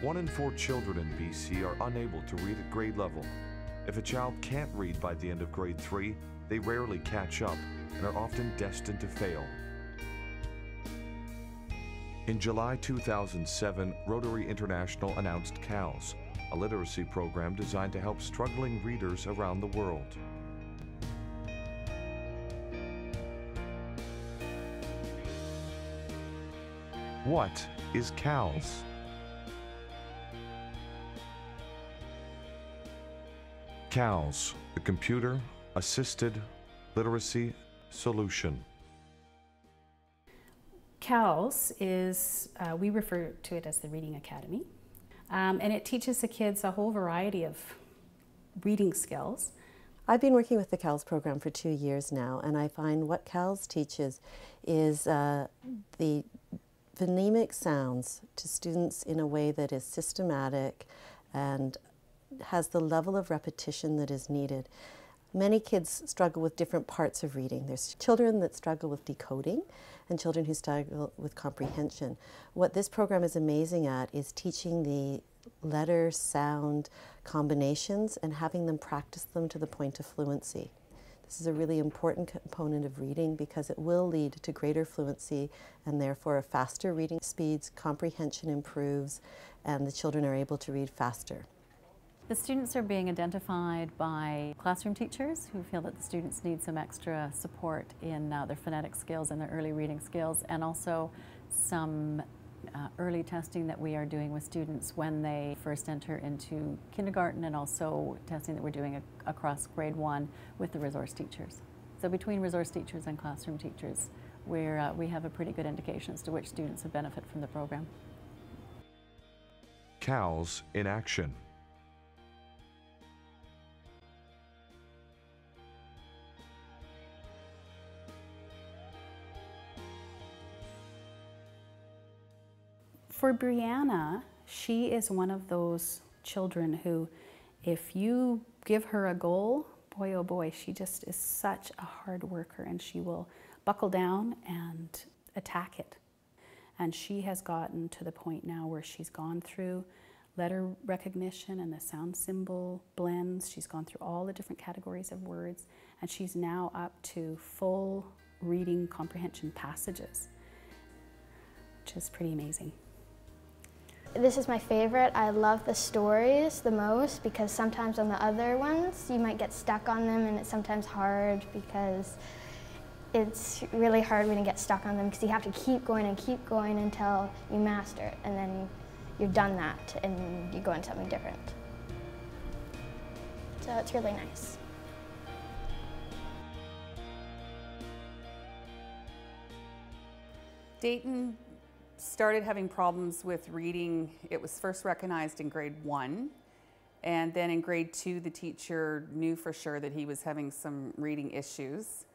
1 in 4 children in BC are unable to read at grade level. If a child can't read by the end of grade 3, they rarely catch up and are often destined to fail. In July 2007, Rotary International announced CALS, a literacy program designed to help struggling readers around the world. What is CALS? CALS, the Computer Assisted Literacy Solution. CALS is, we refer to it as the Reading Academy, and it teaches the kids a whole variety of reading skills. I've been working with the CALS program for 2 years now, and I find what CALS teaches is the phonemic sounds to students in a way that is systematic and has the level of repetition that is needed. Many kids struggle with different parts of reading. There's children that struggle with decoding and children who struggle with comprehension. What this program is amazing at is teaching the letter sound combinations and having them practice them to the point of fluency. This is a really important component of reading because it will lead to greater fluency and therefore faster reading speeds, comprehension improves, and the children are able to read faster. The students are being identified by classroom teachers who feel that the students need some extra support in their phonetic skills and their early reading skills, and also some early testing that we are doing with students when they first enter into kindergarten, and also testing that we're doing across grade 1 with the resource teachers. So between resource teachers and classroom teachers, we have a pretty good indication as to which students have benefited from the program. CALS in action. For Brianna, she is one of those children who, if you give her a goal, boy oh boy, she just is such a hard worker and she will buckle down and attack it. And she has gotten to the point now where she's gone through letter recognition and the sound symbol blends. She's gone through all the different categories of words, and she's now up to full reading comprehension passages, which is pretty amazing. This is my favorite. I love the stories the most because sometimes on the other ones you might get stuck on them, and it's sometimes hard because it's really hard when you get stuck on them because you have to keep going until you master it, and then you're done that and you go into something different. So it's really nice. Dayton started having problems with reading. It was first recognized in grade 1, and then in grade 2 the teacher knew for sure that he was having some reading issues,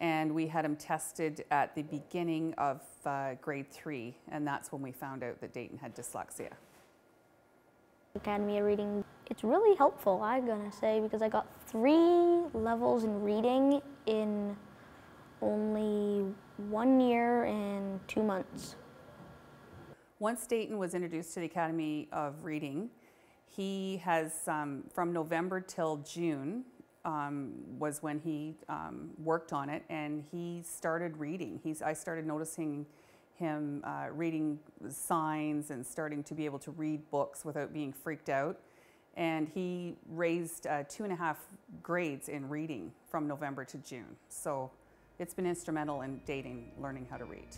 and we had him tested at the beginning of grade 3, and that's when we found out that Dayton had dyslexia. Academy of Reading, it's really helpful, I'm gonna say, because I got 3 levels in reading in only 1 year and 2 months. Once Dayton was introduced to the Academy of Reading, he has, from November till June, was when he worked on it, and he started reading. I started noticing him reading signs and starting to be able to read books without being freaked out. And he raised 2.5 grades in reading from November to June. So it's been instrumental in Dayton learning how to read.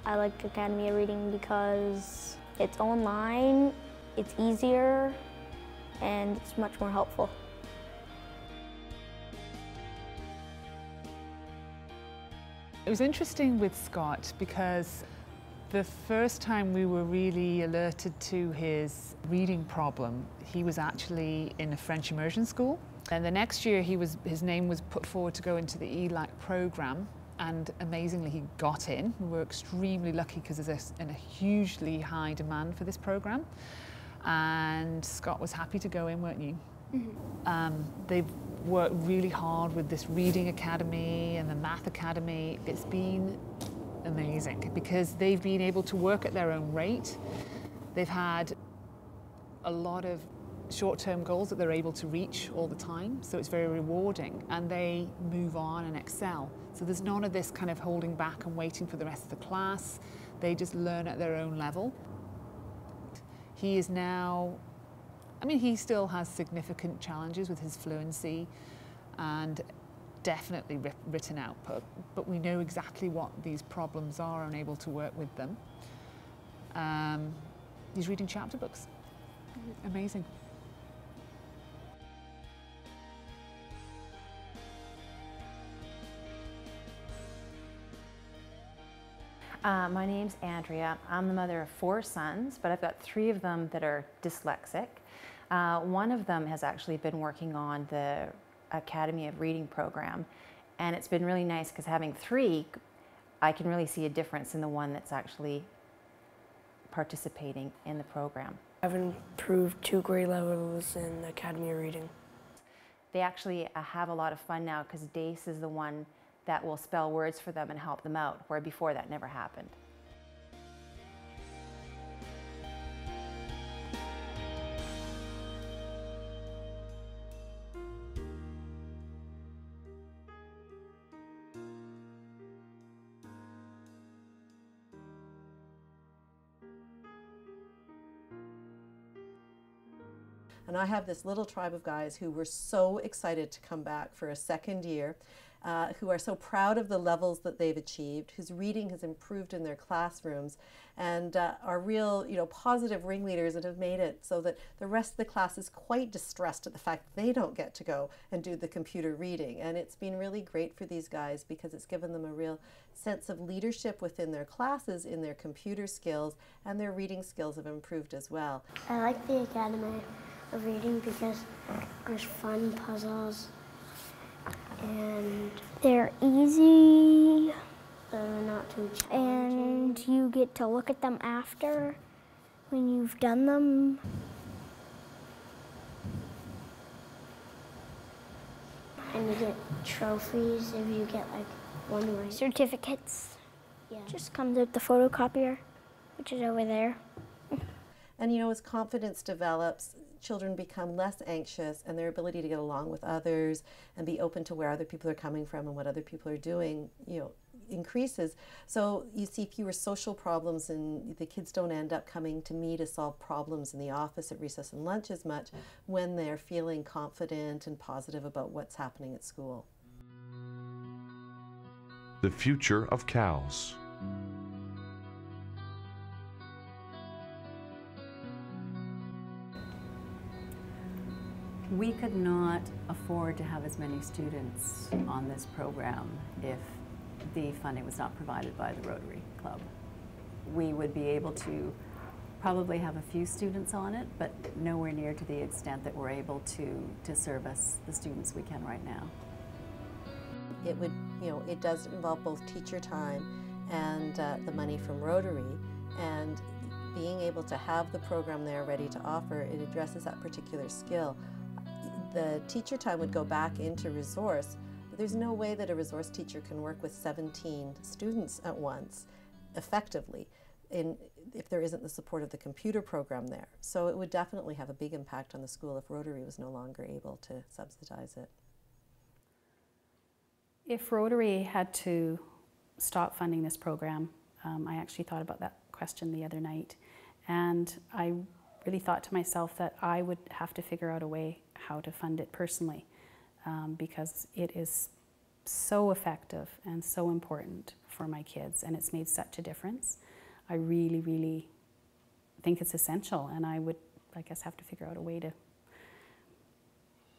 I like Academy of Reading because it's online, it's easier, and it's much more helpful. It was interesting with Scott because the first time we were really alerted to his reading problem, he was actually in a French immersion school. And the next year his name was put forward to go into the ELAC program, and amazingly he got in. We were extremely lucky because there's a hugely high demand for this program. And Scott was happy to go in, weren't you? Mm-hmm. They've worked really hard with this reading academy and the math academy. It's been amazing because they've been able to work at their own rate. They've had a lot of short-term goals that they're able to reach all the time, so it's very rewarding, and they move on and excel. So there's none of this kind of holding back and waiting for the rest of the class. They just learn at their own level. He is now, I mean, he still has significant challenges with his fluency and definitely written output, but we know exactly what these problems are and able to work with them. He's reading chapter books. Amazing. My name's Andrea. I'm the mother of 4 sons, but I've got 3 of them that are dyslexic. One of them has actually been working on the Academy of Reading program, and it's been really nice because having 3, I can really see a difference in the one that's actually participating in the program. I've improved 2 grade levels in the Academy of Reading. They actually have a lot of fun now because Dace is the one that will spell words for them and help them out, where before that never happened. And I have this little tribe of guys who were so excited to come back for a second year, who are so proud of the levels that they've achieved, whose reading has improved in their classrooms, and are real, positive ringleaders that have made it so that the rest of the class is quite distressed at the fact that they don't get to go and do the computer reading. And it's been really great for these guys because it's given them a real sense of leadership within their classes, in their computer skills, and their reading skills have improved as well. I like the Academy of Reading because there's fun puzzles and they're easy, they're not too challenging. And you get to look at them after when you've done them. And you get trophies if you get like 1 right. Certificates. Yeah. Just comes with the photocopier, which is over there. And as confidence develops, children become less anxious, and their ability to get along with others and be open to where other people are coming from and what other people are doing, increases. So you see fewer social problems, and the kids don't end up coming to me to solve problems in the office at recess and lunch as much when they're feeling confident and positive about what's happening at school. The future of CALS. We could not afford to have as many students on this program if the funding was not provided by the Rotary Club. We would be able to probably have a few students on it, but nowhere near to the extent that we're able to service the students we can right now. It would, it does involve both teacher time and the money from Rotary, and being able to have the program there ready to offer, it addresses that particular skill. The teacher time would go back into resource, but there's no way that a resource teacher can work with 17 students at once effectively if there isn't the support of the computer program there. So it would definitely have a big impact on the school if Rotary was no longer able to subsidize it. If Rotary had to stop funding this program, I actually thought about that question the other night, and I really thought to myself that I would have to figure out a way how to fund it personally, because it is so effective and so important for my kids, and it's made such a difference. I really, really think it's essential, and I would, I guess, have to figure out a way to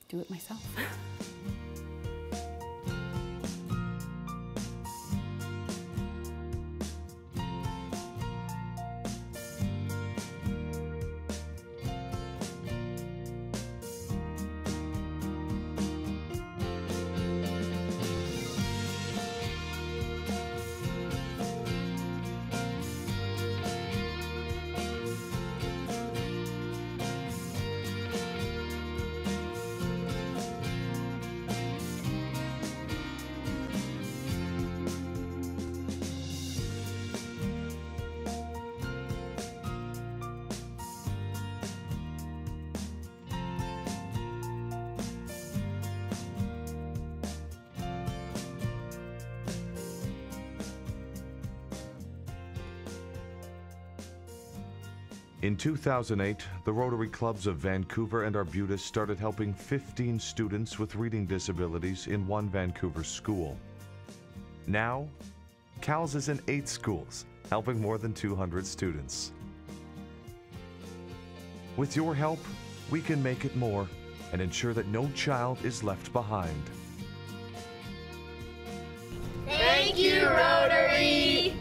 do it myself. In 2008, the Rotary Clubs of Vancouver and Arbutus started helping 15 students with reading disabilities in one Vancouver school. Now, CALS is in 8 schools, helping more than 200 students. With your help, we can make it more and ensure that no child is left behind. Thank you, Rotary!